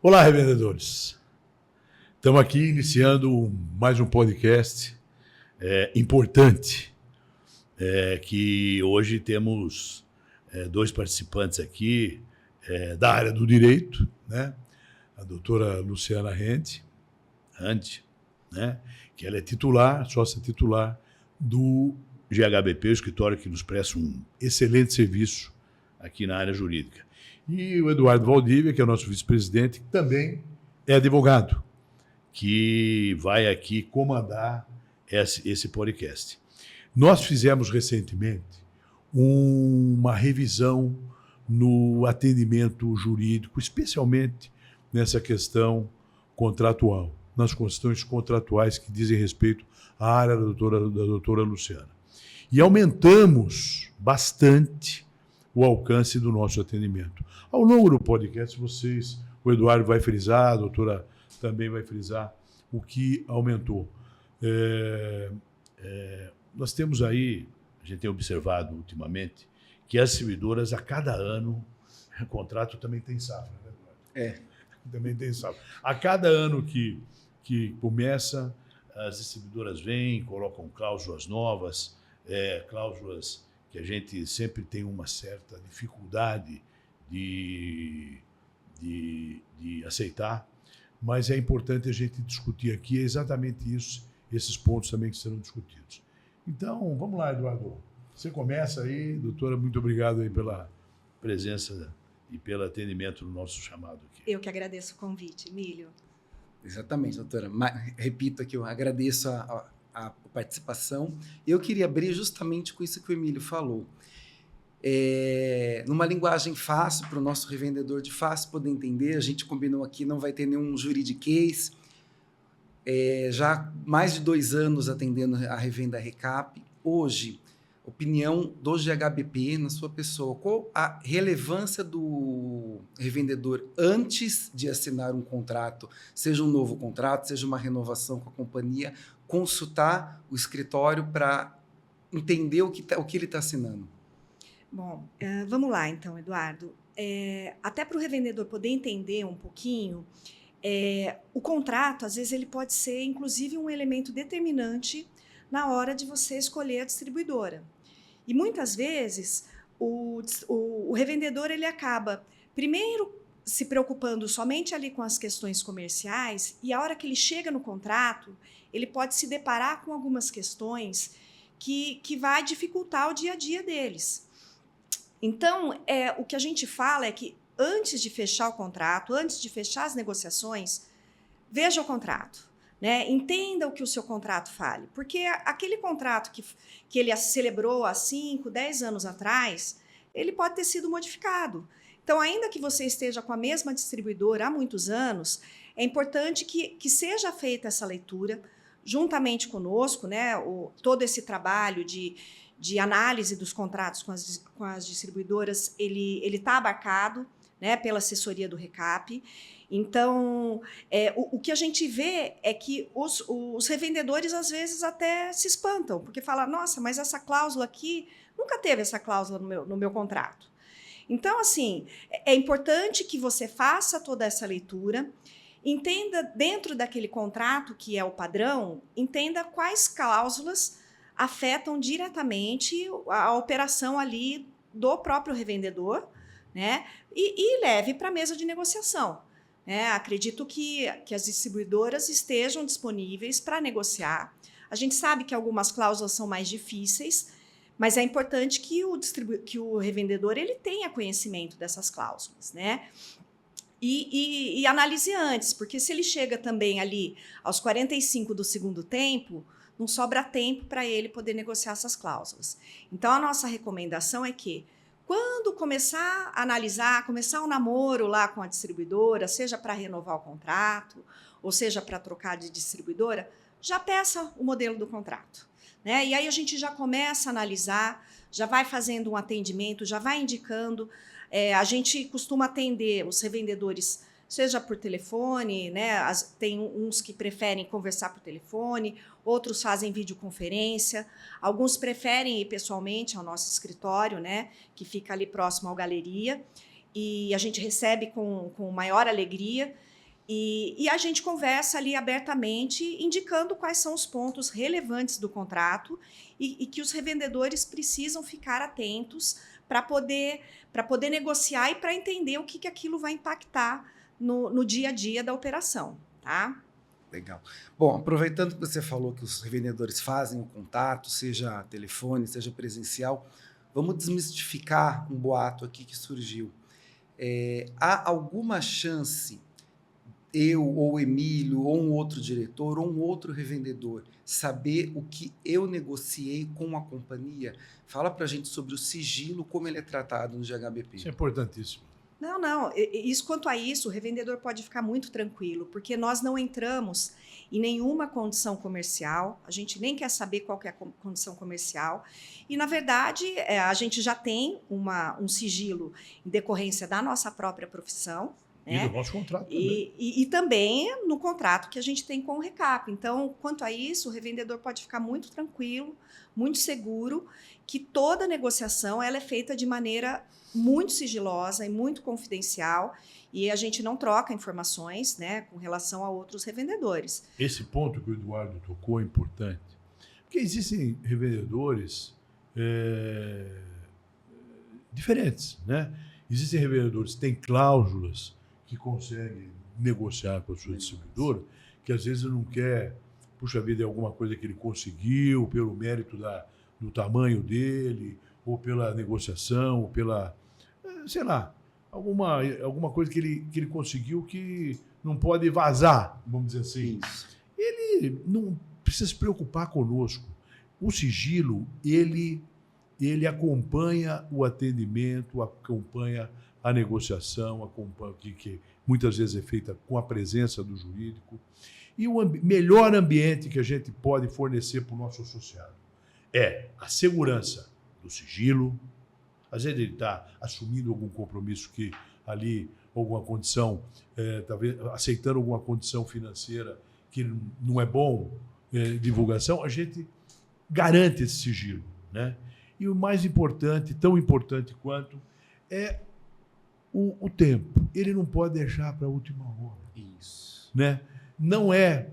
Olá, revendedores. Estamos aqui iniciando mais um podcast importante, que hoje temos dois participantes aqui da área do direito, né? A doutora Luciana Rende, né? Que ela é titular, sócia titular do GHBP, o escritório que nos presta um excelente serviço aqui na área jurídica. E o Eduardo Valdívia, que é o nosso vice-presidente, que também é advogado, que vai aqui comandar esse podcast. Nós fizemos recentemente uma revisão no atendimento jurídico, especialmente nessa questão contratual, nas questões contratuais que dizem respeito à área da doutora Luciana. E aumentamos bastante o alcance do nosso atendimento. Ao longo do podcast, o Eduardo vai frisar, a doutora também vai frisar o que aumentou. Nós temos aí, a gente tem observado ultimamente, que as distribuidoras, a cada ano, o contrato também tem safra, né, Eduardo? Também tem safra. A cada ano que começa, as distribuidoras vêm, colocam cláusulas novas, cláusulas que a gente sempre tem uma certa dificuldade de aceitar, mas é importante a gente discutir aqui exatamente isso, esses pontos também que serão discutidos. Então, vamos lá, Eduardo. Você começa aí, doutora, muito obrigado aí pela presença e pelo atendimento no nosso chamado aqui. Eu que agradeço o convite, Emílio. Exatamente, doutora. Repito aqui, eu agradeço a participação. Eu queria abrir justamente com isso que o Emílio falou. Numa linguagem fácil, para o nosso revendedor de fácil poder entender, a gente combinou aqui, não vai ter nenhum juridiquês. Já mais de 2 anos atendendo a revenda Recap. Hoje, opinião do GHBP na sua pessoa. Qual a relevância do revendedor antes de assinar um contrato, seja um novo contrato, seja uma renovação com a companhia, consultar o escritório para entender o que ele está assinando? Bom, vamos lá então, Eduardo. Até para o revendedor poder entender um pouquinho, o contrato, às vezes, ele pode ser, inclusive, um elemento determinante na hora de você escolher a distribuidora. E, muitas vezes, o revendedor ele acaba, primeiro, se preocupando somente ali com as questões comerciais, e a hora que ele chega no contrato, ele pode se deparar com algumas questões que vai dificultar o dia a dia deles. Então, o que a gente fala é que antes de fechar o contrato, antes de fechar as negociações, veja o contrato, né? Entenda o que o seu contrato fale, porque aquele contrato que ele celebrou há 5, 10 anos atrás, ele pode ter sido modificado. Então, ainda que você esteja com a mesma distribuidora há muitos anos, é importante que seja feita essa leitura juntamente conosco, né? Todo esse trabalho de análise dos contratos com as distribuidoras, ele está abarcado, né, pela assessoria do Recap. Então, o que a gente vê é que os revendedores, às vezes, até se espantam, porque falam, nossa, mas essa cláusula aqui, nunca teve essa cláusula no meu contrato. Então, assim, é importante que você faça toda essa leitura, entenda dentro daquele contrato, que é o padrão, entenda quais cláusulas afetam diretamente a operação ali do próprio revendedor, né? E leve para a mesa de negociação. Acredito que as distribuidoras estejam disponíveis para negociar. A gente sabe que algumas cláusulas são mais difíceis, mas é importante que o revendedor ele tenha conhecimento dessas cláusulas, né? E analise antes, porque se ele chega também ali aos 45 do segundo tempo, não sobra tempo para ele poder negociar essas cláusulas. Então, a nossa recomendação é que, quando começar a analisar, começar um namoro lá com a distribuidora, seja para renovar o contrato, ou seja para trocar de distribuidora, já peça o modelo do contrato, né? E aí a gente já começa a analisar, já vai fazendo um atendimento, já vai indicando. A gente costuma atender os revendedores, seja por telefone, né? Tem uns que preferem conversar por telefone, outros fazem videoconferência, alguns preferem ir pessoalmente ao nosso escritório, né? Que fica ali próximo à galeria, e a gente recebe com maior alegria. E a gente conversa ali abertamente, indicando quais são os pontos relevantes do contrato e que os revendedores precisam ficar atentos para poder negociar e para entender o que aquilo vai impactar no dia a dia da operação, tá? Legal. Bom, aproveitando que você falou que os revendedores fazem o contato, seja telefone, seja presencial, vamos desmistificar um boato aqui que surgiu. Há alguma chance eu ou o Emílio ou um outro diretor ou um outro revendedor saber o que eu negociei com a companhia? Fala para a gente sobre o sigilo, como ele é tratado no GHBP. Isso é importantíssimo. Não. Quanto a isso, o revendedor pode ficar muito tranquilo, porque nós não entramos em nenhuma condição comercial, a gente nem quer saber qual que é a condição comercial, e, na verdade, a gente já tem um sigilo em decorrência da nossa própria profissão, E do nosso contrato também. E também no contrato que a gente tem com o Recap. Então, quanto a isso, o revendedor pode ficar muito tranquilo, muito seguro, que toda negociação ela é feita de maneira muito sigilosa e muito confidencial, e a gente não troca informações, né, com relação a outros revendedores. Esse ponto que o Eduardo tocou é importante, porque existem revendedores diferentes, né? Existem revendedores que têm cláusulas que conseguem negociar com a sua distribuidora, que às vezes não quer, puxa vida, é alguma coisa que ele conseguiu pelo mérito do tamanho dele, ou pela negociação, ou pela, sei lá, alguma coisa que ele conseguiu que não pode vazar, vamos dizer assim. Isso. Ele não precisa se preocupar conosco. O sigilo, ele acompanha o atendimento, acompanha a negociação, acompanha que muitas vezes é feita com a presença do jurídico. E o melhor ambiente que a gente pode fornecer para o nosso associado é a segurança do sigilo. Às vezes ele está assumindo algum compromisso que ali, alguma condição, talvez aceitando alguma condição financeira que não é bom, divulgação, a gente garante esse sigilo, né? E o mais importante, tão importante quanto, é o tempo. Ele não pode deixar para a última hora. Isso. Né? Não é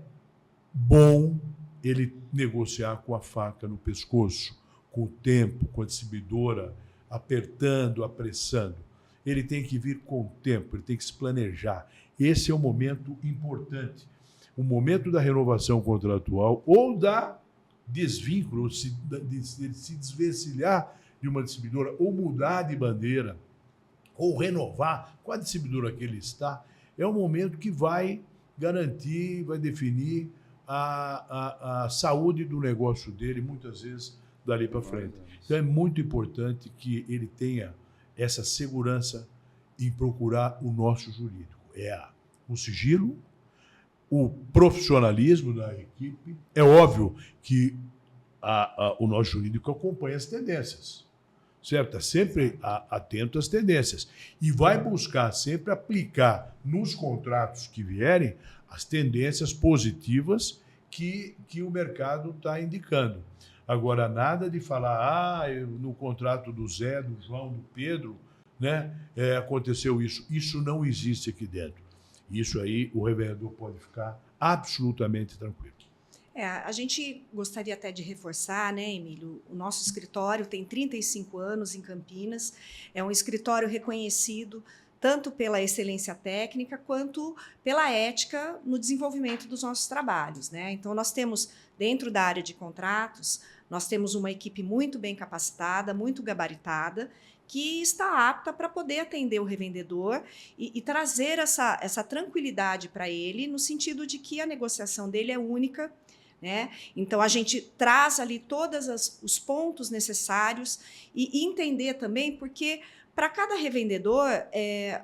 bom ele negociar com a faca no pescoço, com o tempo, com a distribuidora, apertando, apressando. Ele tem que vir com o tempo, ele tem que se planejar. Esse é o momento importante. O momento da renovação contratual ou da desvínculo, de se desvencilhar de uma distribuidora, ou mudar de bandeira, ou renovar com a distribuidora que ele está, é um momento que vai garantir, vai definir a saúde do negócio dele, muitas vezes, dali para frente. Então, é muito importante que ele tenha essa segurança em procurar o nosso jurídico. O sigilo, o profissionalismo da equipe. É óbvio que o nosso jurídico acompanha as tendências, certo? Está sempre atento às tendências e vai buscar sempre aplicar nos contratos que vierem as tendências positivas que o mercado está indicando. Agora, nada de falar, no contrato do Zé, do João, do Pedro, né, aconteceu isso. Isso não existe aqui dentro. Isso aí o revendedor pode ficar absolutamente tranquilo. A gente gostaria até de reforçar, né, Emílio? O nosso escritório tem 35 anos em Campinas, é um escritório reconhecido tanto pela excelência técnica quanto pela ética no desenvolvimento dos nossos trabalhos, né? Então, nós temos, dentro da área de contratos, nós temos uma equipe muito bem capacitada, muito gabaritada, que está apta para poder atender o revendedor e trazer essa tranquilidade para ele, no sentido de que a negociação dele é única, né? Então, a gente traz ali todos os pontos necessários e entender também, porque para cada revendedor,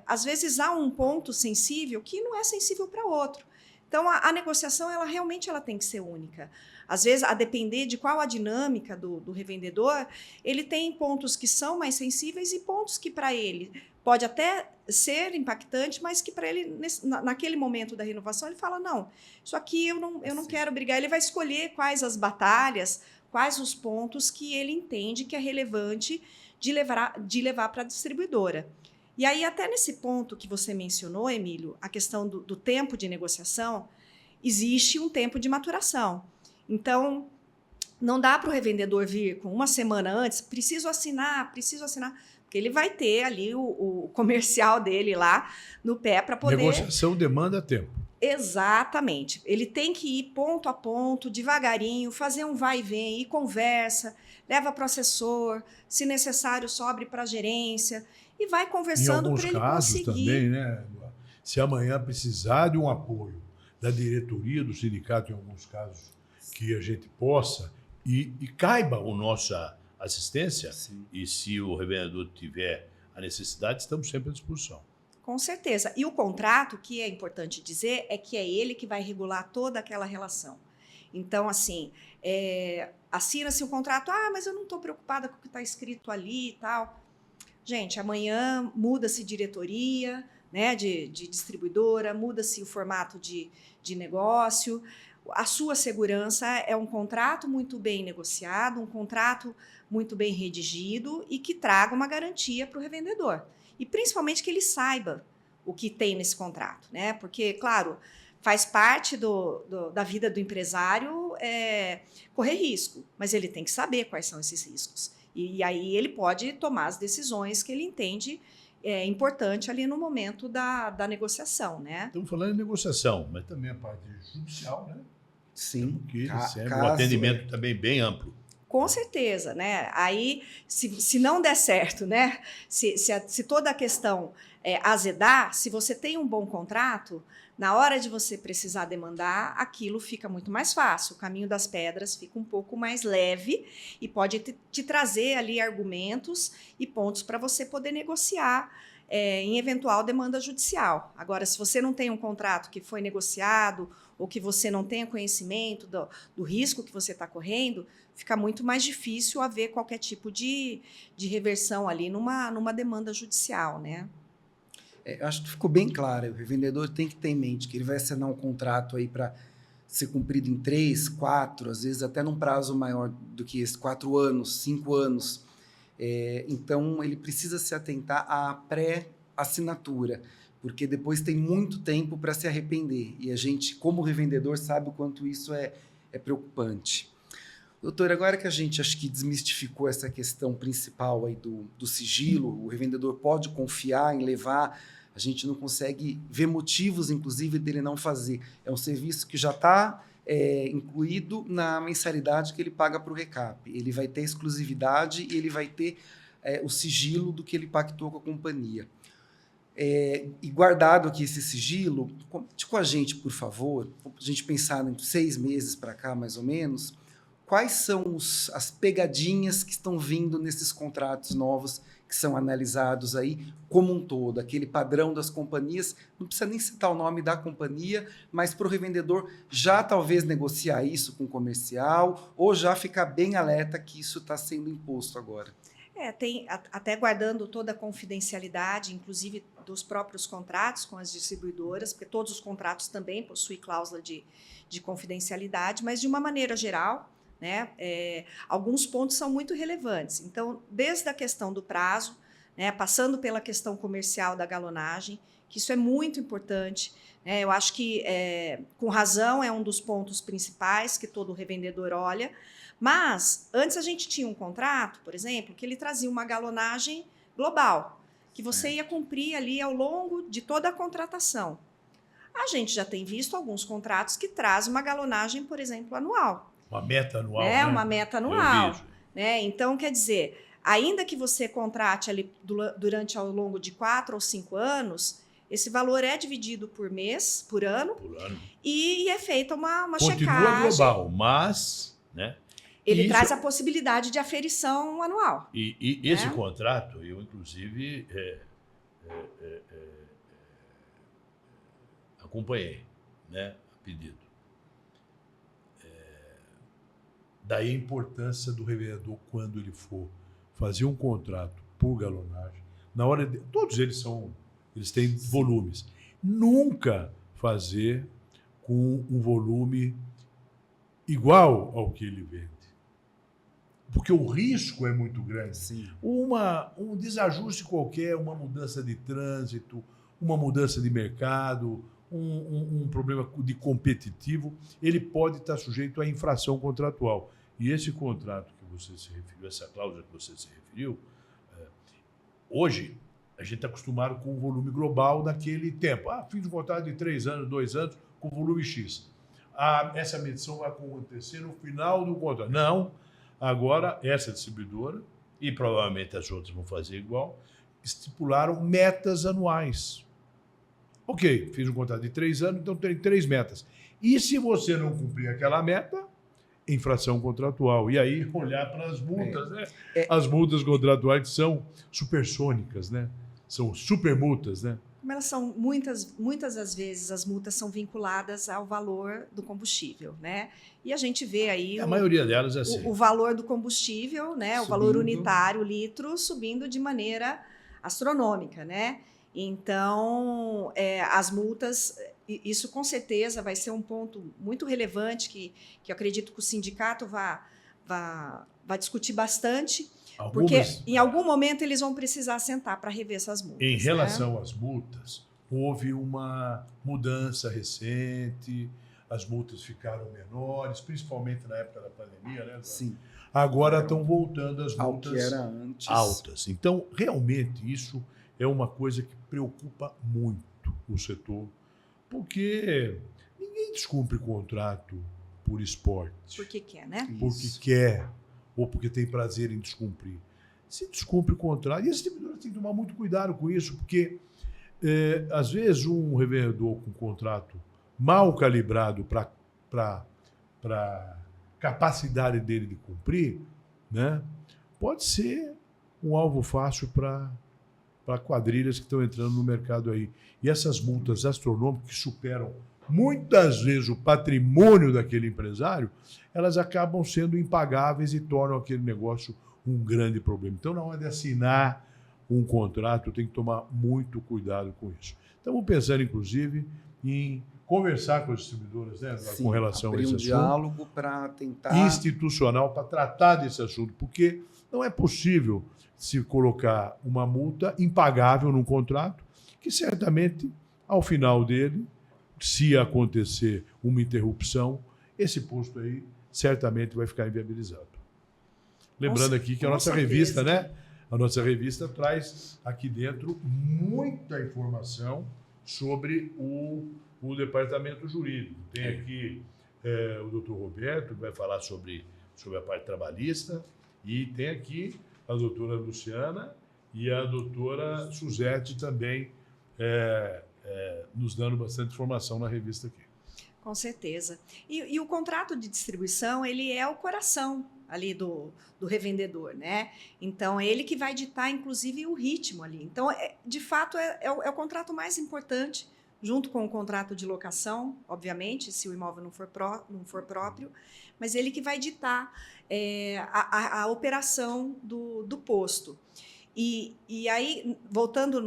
às vezes há um ponto sensível que não é sensível para outro. Então, a negociação, ela realmente tem que ser única. Às vezes, a depender de qual a dinâmica do revendedor, ele tem pontos que são mais sensíveis e pontos que, para ele, pode até ser impactante, mas que, para ele, naquele momento da renovação, ele fala, não, isso aqui eu não quero brigar. Ele vai escolher quais as batalhas, quais os pontos que ele entende que é relevante de levar para a distribuidora. E aí, até nesse ponto que você mencionou, Emílio, a questão do tempo de negociação, existe um tempo de maturação. Então, não dá para o revendedor vir com uma semana antes, preciso assinar, porque ele vai ter ali o comercial dele lá no pé para poder... Negociação demanda tempo. Exatamente. Ele tem que ir ponto a ponto, devagarinho, fazer um vai e vem, e conversa, leva para o assessor, se necessário, sobe para a gerência, e vai conversando para ele Em alguns casos conseguir. também, né, Eduardo? Se amanhã precisar de um apoio da diretoria do sindicato, em alguns casos, que a gente possa, e caiba a nossa assistência, Sim. e se o revendedor tiver a necessidade, estamos sempre à disposição. Com certeza. E o contrato, que é importante dizer, é que é ele que vai regular toda aquela relação. Então, assim, assina-se o contrato, mas eu não estou preocupada com o que está escrito ali e tal. Gente, amanhã muda-se diretoria, né, de distribuidora, muda-se o formato de negócio. A sua segurança é um contrato muito bem negociado, um contrato muito bem redigido e que traga uma garantia para o revendedor. E principalmente que ele saiba o que tem nesse contrato, né? Porque, claro, faz parte da vida do empresário correr risco, mas ele tem que saber quais são esses riscos. E aí ele pode tomar as decisões que ele entende importante ali no momento da negociação, né? Estamos falando de negociação, mas também a parte judicial, né? Sim. Que serve um Caso, atendimento também bem amplo. Com certeza, né? Aí, se não der certo, né? Se toda a questão azedar, se você tem um bom contrato, na hora de você precisar demandar, aquilo fica muito mais fácil. O caminho das pedras fica um pouco mais leve e pode te trazer ali argumentos e pontos para você poder negociar em eventual demanda judicial. Agora, se você não tem um contrato que foi negociado ou que você não tenha conhecimento do risco que você está correndo, fica muito mais difícil haver qualquer tipo de reversão ali numa demanda judicial, né? Eu acho que ficou bem claro. O revendedor tem que ter em mente que ele vai assinar um contrato aí para ser cumprido em 3, 4, às vezes até num prazo maior do que esse, 4 anos, 5 anos. Então, ele precisa se atentar à pré-assinatura, porque depois tem muito tempo para se arrepender. E a gente, como revendedor, sabe o quanto isso é preocupante. Doutor, agora que a gente acho que desmistificou essa questão principal aí do sigilo, o revendedor pode confiar em levar, a gente não consegue ver motivos, inclusive, dele não fazer. É um serviço que já está incluído na mensalidade que ele paga para o Recap. Ele vai ter exclusividade e ele vai ter o sigilo do que ele pactou com a companhia. E guardado aqui esse sigilo, conte com a gente, por favor, a gente pensar em 6 meses para cá, mais ou menos, quais são as pegadinhas que estão vindo nesses contratos novos que são analisados aí como um todo, aquele padrão das companhias, não precisa nem citar o nome da companhia, mas para o revendedor já talvez negociar isso com o comercial ou já ficar bem alerta que isso está sendo imposto agora. Tem até guardando toda a confidencialidade, inclusive dos próprios contratos com as distribuidoras, porque todos os contratos também possuem cláusula de confidencialidade, mas de uma maneira geral, né, alguns pontos são muito relevantes. Então, desde a questão do prazo, né, passando pela questão comercial da galonagem, que isso é muito importante, né, eu acho que, com razão, é um dos pontos principais que todo revendedor olha. Mas, antes a gente tinha um contrato, por exemplo, que ele trazia uma galonagem global, que você ia cumprir ali ao longo de toda a contratação. A gente já tem visto alguns contratos que trazem uma galonagem, por exemplo, anual. Uma meta anual, né? Né? Uma meta anual. Né? Então, quer dizer, ainda que você contrate ali durante ao longo de 4 ou 5 anos, esse valor é dividido por mês, por ano. E é feita uma checagem. Continua global, mas... né? Ele traz a possibilidade de aferição anual. E esse contrato, eu inclusive acompanhei, né, a pedido. Daí a importância do revendedor, quando ele for fazer um contrato por galonagem, na hora de, todos eles têm volumes. Nunca fazer com um volume igual ao que ele vende. porque o risco é muito grande. Sim. Um desajuste qualquer, uma mudança de trânsito, uma mudança de mercado, um problema de competitivo, ele pode estar sujeito à infração contratual. E esse contrato que você se referiu, essa cláusula que você se referiu, hoje a gente está acostumado com o volume global daquele tempo. Fiz um contrato de 3 anos, 2 anos, com volume X. Essa medição vai acontecer no final do contrato. Não. Agora, essa distribuidora, e provavelmente as outras vão fazer igual, estipularam metas anuais. Ok, fiz um contrato de 3 anos, então tem 3 metas. E se você não cumprir aquela meta, infração contratual. E aí, olhar para as multas, né? As multas contratuais são supersônicas, né? São super multas, né? Como elas são, muitas das vezes, as multas são vinculadas ao valor do combustível, né? E a gente vê aí A maioria delas é assim. o valor do combustível, né? O valor unitário, litro, subindo de maneira astronômica, né? Então, as multas, isso com certeza vai ser um ponto muito relevante que eu acredito que o sindicato vai discutir bastante, porque em algum momento eles vão precisar sentar para rever essas multas. Em relação às multas, houve uma mudança recente, as multas ficaram menores, principalmente na época da pandemia, né? Sim. Agora estão voltando as multas que era antes. altas. Então, realmente, isso é uma coisa que preocupa muito o setor, porque ninguém descumpre contrato por esporte. Porque quer, né? Porque quer, ou porque tem prazer em descumprir. Se descumpre o contrato, e as distribuidoras têm que tomar muito cuidado com isso, porque, às vezes, um revendedor com contrato mal calibrado para a capacidade dele de cumprir, né, pode ser um alvo fácil para quadrilhas que estão entrando no mercado aí. E essas multas astronômicas que superam muitas vezes o patrimônio daquele empresário, elas acabam sendo impagáveis e tornam aquele negócio um grande problema. Então, na hora de assinar um contrato, tem que tomar muito cuidado com isso. Estamos pensando, inclusive, em conversar com as distribuidoras, né, com relação a esse assunto. Diálogo para tentar... institucional para tratar desse assunto, porque não é possível se colocar uma multa impagável num contrato que certamente, ao final dele, se acontecer uma interrupção, esse posto aí certamente vai ficar inviabilizado. Lembrando aqui que a nossa revista, né? A nossa revista traz aqui dentro muita informação sobre o departamento jurídico. Tem aqui o doutor Roberto, que vai falar sobre a parte trabalhista, e tem aqui a doutora Luciana e a doutora Suzete também nos dando bastante informação na revista aqui. Com certeza. E o contrato de distribuição, ele é o coração ali do revendedor, né? Então, ele que vai ditar, inclusive, o ritmo ali. Então, de fato, é o contrato mais importante, junto com o contrato de locação, obviamente, se o imóvel não for próprio, mas ele que vai ditar a operação do posto. E aí, voltando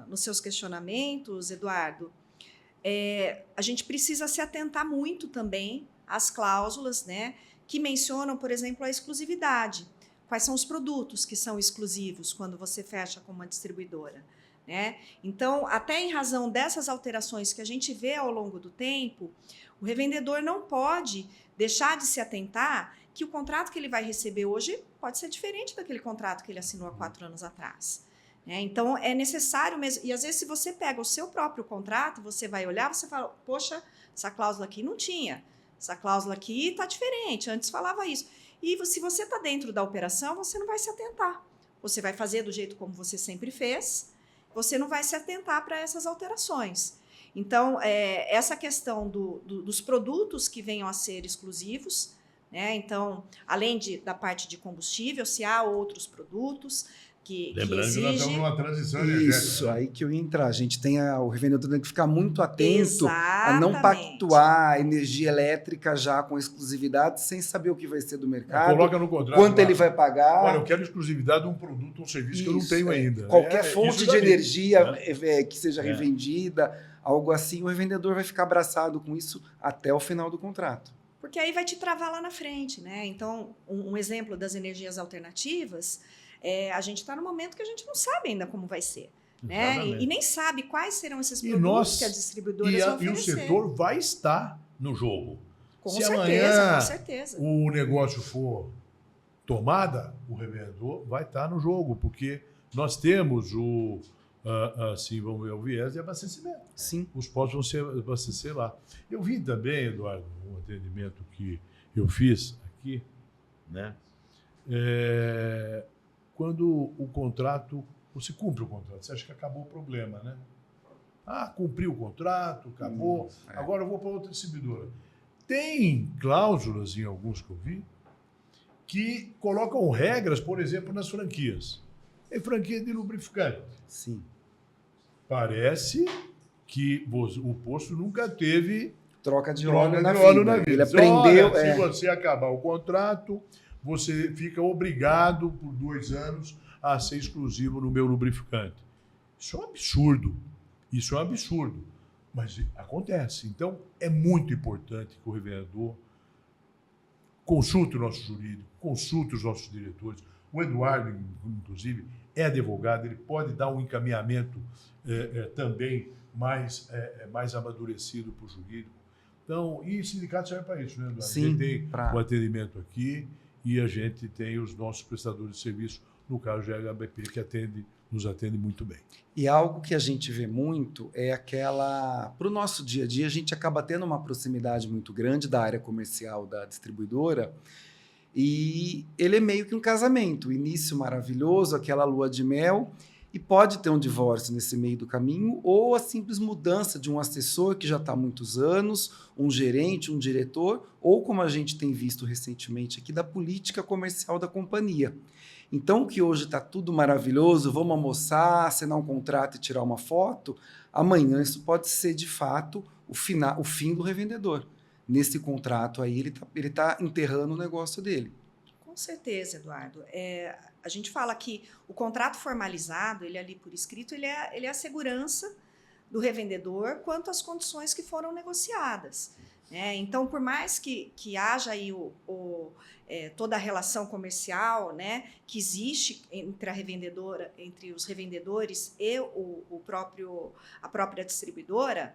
nos seus questionamentos, Eduardo, a gente precisa se atentar muito também às cláusulas, né, que mencionam, por exemplo, a exclusividade. Quais são os produtos que são exclusivos quando você fecha com uma distribuidora, né? Então, até em razão dessas alterações que a gente vê ao longo do tempo, o revendedor não pode deixar de se atentar que o contrato que ele vai receber hoje pode ser diferente daquele contrato que ele assinou há 4 anos atrás. Então, é necessário mesmo. E às vezes, se você pega o seu próprio contrato, você vai olhar, você fala, poxa, essa cláusula aqui não tinha. Essa cláusula aqui está diferente, antes falava isso. E se você está dentro da operação, você não vai se atentar. Você vai fazer do jeito como você sempre fez, você não vai se atentar para essas alterações. Então, essa questão dos produtos que venham a ser exclusivos, né? Então, além da parte de combustível, se há outros produtos que lembrando que nós estamos numa transição energética. Isso, aí que eu ia entrar. A gente tem o revendedor tem que ficar muito atento a não Exatamente. pactuar a energia elétrica já com exclusividade, sem saber o que vai ser do mercado, Coloca no contrato, quanto ele vai pagar. Olha, eu quero exclusividade de um produto ou um serviço que eu não tenho ainda. Qualquer fonte de energia que seja É. revendida, algo assim, o revendedor vai ficar abraçado com isso até o final do contrato. porque aí vai te travar lá na frente, né? Então, um exemplo das energias alternativas, a gente está no momento que a gente não sabe ainda como vai ser. Né? E nem sabe quais serão esses produtos que as distribuidoras vão oferecer. E o setor vai estar no jogo. Com Se certeza, amanhã com certeza. o negócio for tomada, o revendedor vai estar no jogo, porque nós temos assim, vamos ver, o viés de abastecimento. Sim. Os postos vão se abastecer lá. Eu vi também, Eduardo, um atendimento que eu fiz aqui, né? Quando o contrato, você cumpre o contrato, você acha que acabou o problema, né? Cumpriu o contrato, acabou, agora eu vou para outra distribuidora. Tem cláusulas, em alguns que eu vi, que colocam regras, por exemplo, nas franquias. Tem franquia de lubrificante. Sim. Parece que o posto nunca teve troca de óleo na vida. Ele aprendeu. Se você acabar o contrato, você fica obrigado por 2 anos a ser exclusivo no meu lubrificante. Isso é um absurdo. Isso é um absurdo. Mas acontece. Então, é muito importante que o revendedor consulte o nosso jurídico, consulte os nossos diretores. O Eduardo, inclusive, é advogado, ele pode dar um encaminhamento também mais amadurecido para o jurídico. Então, e o sindicato serve para isso, né, Eduardo? Sim, a gente tem o atendimento aqui e a gente tem os nossos prestadores de serviço, no caso de HBP, que nos atende muito bem. E algo que a gente vê muito é para o nosso dia a dia, a gente acaba tendo uma proximidade muito grande da área comercial da distribuidora, e ele é meio que um casamento, início maravilhoso, aquela lua de mel, e pode ter um divórcio nesse meio do caminho, ou a simples mudança de um assessor que já está há muitos anos, um gerente, um diretor, ou como a gente tem visto recentemente aqui, da política comercial da companhia. Então, que hoje está tudo maravilhoso, vamos almoçar, assinar um contrato e tirar uma foto, amanhã isso pode ser, de fato, o fim do revendedor. Nesse contrato aí, ele tá enterrando o negócio dele. Com certeza, Eduardo. A gente fala que o contrato formalizado, ele ali por escrito, ele é a segurança do revendedor quanto às condições que foram negociadas. Né? Então, por mais que haja aí toda a relação comercial, né, que existe entre os revendedores e a própria distribuidora,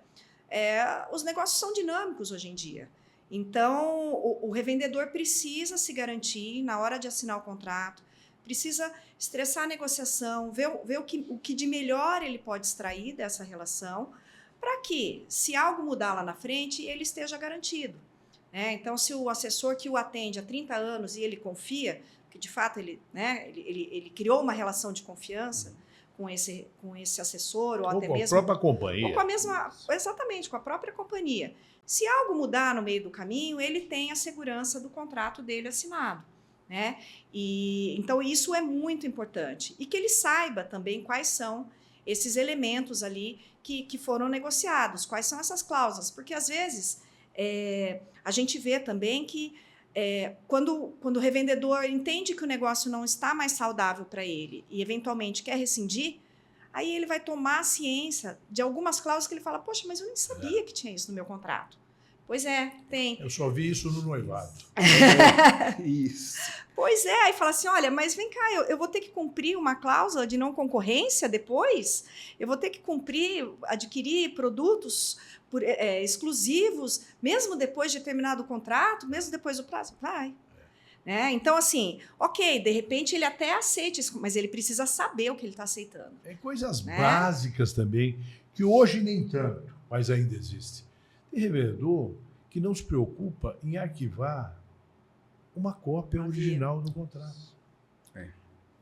os negócios são dinâmicos hoje em dia. Então, o revendedor precisa se garantir na hora de assinar o contrato, precisa estressar a negociação, ver o que de melhor ele pode extrair dessa relação, para que, se algo mudar lá na frente, ele esteja garantido. Então, se o assessor que o atende há 30 anos e ele confia, que de fato ele criou uma relação de confiança com esse assessor, ou até mesmo... com a própria companhia. Ou com a mesma, exatamente, com a própria companhia. Se algo mudar no meio do caminho, ele tem a segurança do contrato dele assinado. Né? Então, isso é muito importante. E que ele saiba também quais são esses elementos ali que foram negociados, quais são essas cláusulas. Porque, às vezes, a gente vê também que quando o revendedor entende que o negócio não está mais saudável para ele e, eventualmente, quer rescindir, aí ele vai tomar ciência de algumas cláusulas que ele fala, poxa, mas eu nem sabia que tinha isso no meu contrato. Pois tem. Eu só vi isso no noivado. Isso. Pois aí fala assim, olha, mas vem cá, eu vou ter que cumprir uma cláusula de não concorrência depois? Eu vou ter que adquirir produtos exclusivos, mesmo depois de terminado o contrato, mesmo depois do prazo? Vai. Né? Então, assim, ok, de repente ele até aceita isso, mas ele precisa saber o que ele está aceitando. Coisas básicas também, que hoje nem tanto, mas ainda existe. Tem revendedor que não se preocupa em arquivar uma cópia original do contrato.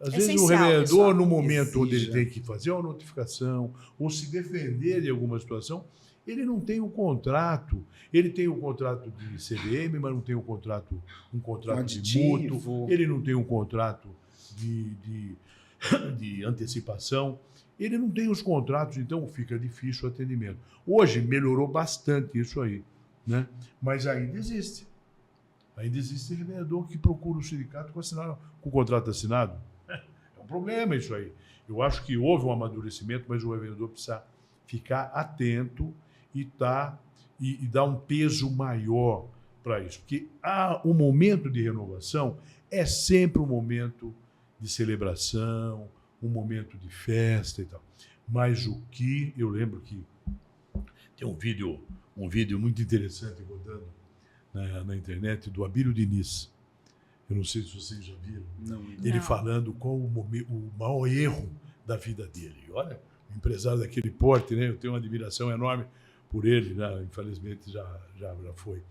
Às vezes o revendedor, no momento onde ele tem que fazer uma notificação ou se defender de alguma situação, ele não tem o contrato. Ele tem o contrato de CVM, mas não tem um contrato de mútuo, ele não tem um contrato de antecipação. Ele não tem os contratos, então fica difícil o atendimento. Hoje melhorou bastante isso aí, né? Mas ainda existe. Ainda existe revendedor que procura o sindicato com o contrato assinado. É um problema isso aí. Eu acho que houve um amadurecimento, mas o revendedor precisa ficar atento e dar um peso maior para isso. Porque o momento de renovação é sempre um momento de celebração, um momento de festa e tal. Mas o que eu lembro que tem um vídeo muito interessante rodando na internet do Abílio Diniz. Eu não sei se vocês já viram. Não. Ele falando qual o maior erro da vida dele. Olha, um empresário daquele porte, né? Eu tenho uma admiração enorme por ele, né? Infelizmente já foi.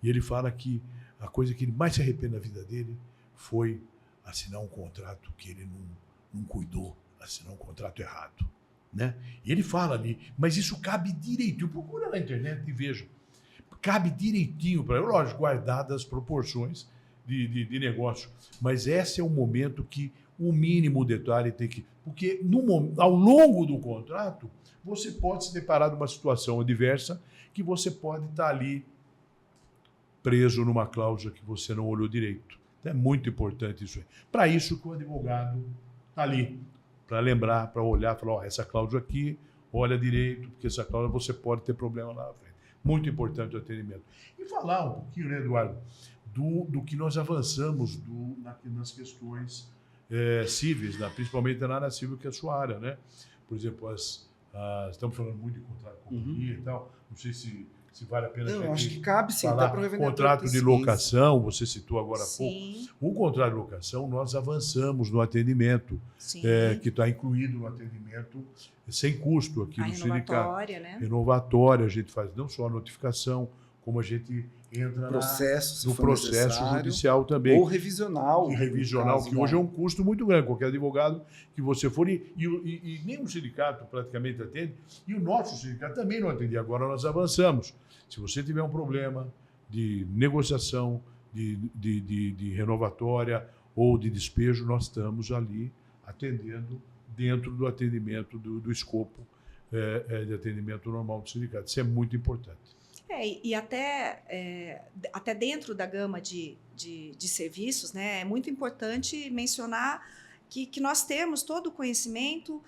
E ele fala que a coisa que ele mais se arrepende da vida dele foi assinar um contrato que ele não cuidou, assinar um contrato errado. Né? E ele fala ali, mas isso cabe direitinho. Procura na internet e veja. Cabe direitinho para ele, lógico, guardadas as proporções de negócio. Mas esse é o momento que o mínimo detalhe tem que... Porque ao longo do contrato, você pode se deparar de uma situação adversa que você pode estar ali preso numa cláusula que você não olhou direito. É muito importante isso aí. Para isso que o advogado está ali. Para lembrar, para olhar, falar, essa cláusula aqui, olha direito, porque essa cláusula você pode ter problema lá na frente. Muito importante o atendimento. E falar um pouquinho, né, Eduardo, do que nós avançamos nas questões cíveis, principalmente na área civil, que é a sua área, né? Por exemplo, estamos falando muito de contrato com companhia e tal, não sei se vale a pena... Eu acho que cabe sim, falar. Até para o revendedor. Contrato de locação, você citou agora há Sim. pouco. O contrato de locação, nós avançamos no atendimento, que está incluído no atendimento sem custo aqui no sindicato. Renovatória, né? Renovatória, a gente faz não só a notificação, como a gente entra no processo judicial também. Ou revisional. E revisional, que hoje é um custo muito grande. Qualquer advogado que você for, e nem o sindicato praticamente atende, e o nosso sindicato também não atende. Agora nós avançamos. Se você tiver um problema de negociação, de renovatória ou de despejo, nós estamos ali atendendo dentro do atendimento, do escopo de atendimento normal do sindicato. Isso é muito importante. E até dentro da gama de serviços, né, é muito importante mencionar que nós temos todo o conhecimento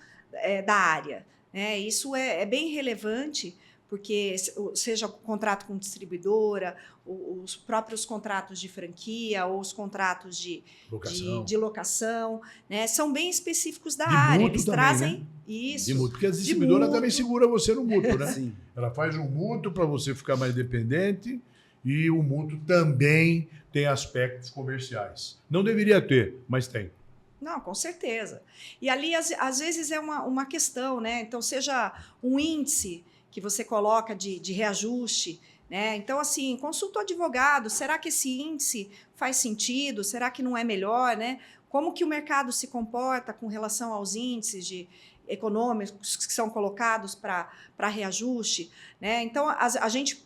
da área. Né? Isso é bem relevante, porque seja o contrato com distribuidora, os próprios contratos de franquia ou os contratos de locação, né, são bem específicos da área. Eles também, trazem né? isso. De mútuo, porque a distribuidora também segura você no mútuo, né? Sim. Ela faz um mútuo para você ficar mais dependente e o mútuo também tem aspectos comerciais. Não deveria ter, mas tem. Não, com certeza. E ali, às vezes, é uma questão, né? Então, seja um índice que você coloca de reajuste, né? Então, assim, consulta o advogado, será que esse índice faz sentido? Será que não é melhor, né? Como que o mercado se comporta com relação aos índices econômicos que são colocados para reajuste, né? Então, a gente...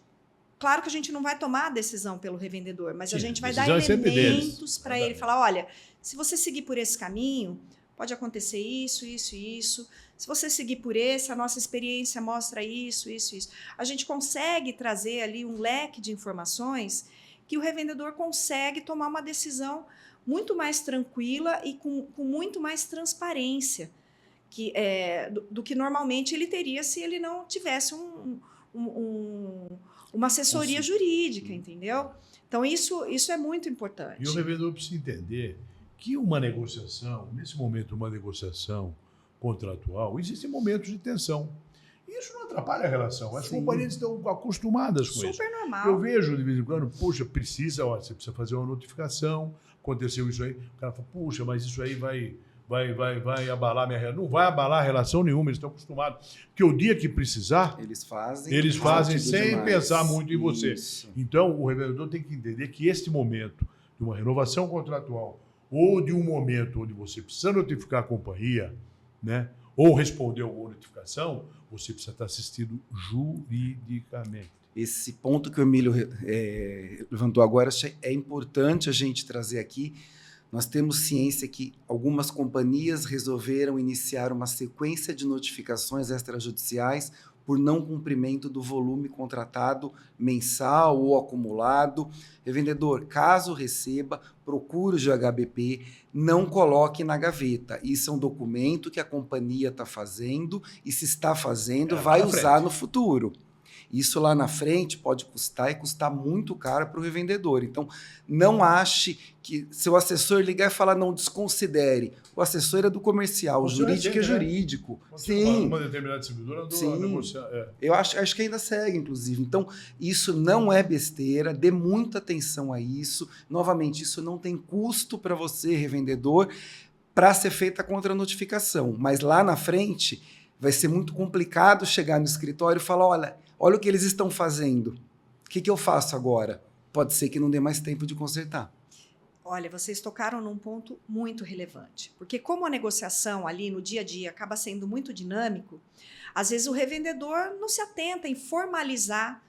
Claro que a gente não vai tomar a decisão pelo revendedor, mas a gente vai dar elementos para ele falar, olha, se você seguir por esse caminho, pode acontecer isso, isso e isso. Se você seguir por esse, a nossa experiência mostra isso, isso, isso. A gente consegue trazer ali um leque de informações que o revendedor consegue tomar uma decisão muito mais tranquila e com muito mais transparência do que normalmente ele teria se ele não tivesse uma assessoria jurídica, entendeu? Então, isso é muito importante. E o revendedor precisa entender que uma negociação, nesse momento, uma negociação contratual, existem momentos de tensão. E isso não atrapalha a relação. As companhias estão acostumadas com isso. Super normal. Eu vejo, de vez em quando, puxa, você precisa fazer uma notificação, aconteceu isso aí. O cara fala, puxa, mas isso aí vai abalar minha relação. Não vai abalar relação nenhuma, eles estão acostumados. Porque o dia que precisar, eles fazem sem pensar muito em você. Então, o revendedor tem que entender que este momento de uma renovação contratual ou de um momento onde você precisa notificar a companhia, né, ou responder alguma notificação, você precisa estar assistido juridicamente. Esse ponto que o Emílio levantou agora é importante a gente trazer aqui. Nós temos ciência que algumas companhias resolveram iniciar uma sequência de notificações extrajudiciais por não cumprimento do volume contratado mensal ou acumulado. Revendedor, caso receba, procure o GHBP, não coloque na gaveta. Isso é um documento que a companhia está fazendo e, se está fazendo, vai usar no futuro. Isso lá na frente pode custar e custar muito caro para o revendedor. Então, não ache que seu assessor ligar e falar, não, desconsidere. O assessor é do comercial, o jurídico é jurídico. Sim. Uma determinada distribuidora do negociar. Eu acho que ainda segue, inclusive. Então, isso não é besteira, dê muita atenção a isso. Novamente, isso não tem custo para você, revendedor, para ser feita a contranotificação. Mas lá na frente, vai ser muito complicado chegar no escritório e falar, olha o que eles estão fazendo. O que eu faço agora? Pode ser que não dê mais tempo de consertar. Olha, vocês tocaram num ponto muito relevante, porque como a negociação ali no dia a dia acaba sendo muito dinâmico, às vezes o revendedor não se atenta em formalizar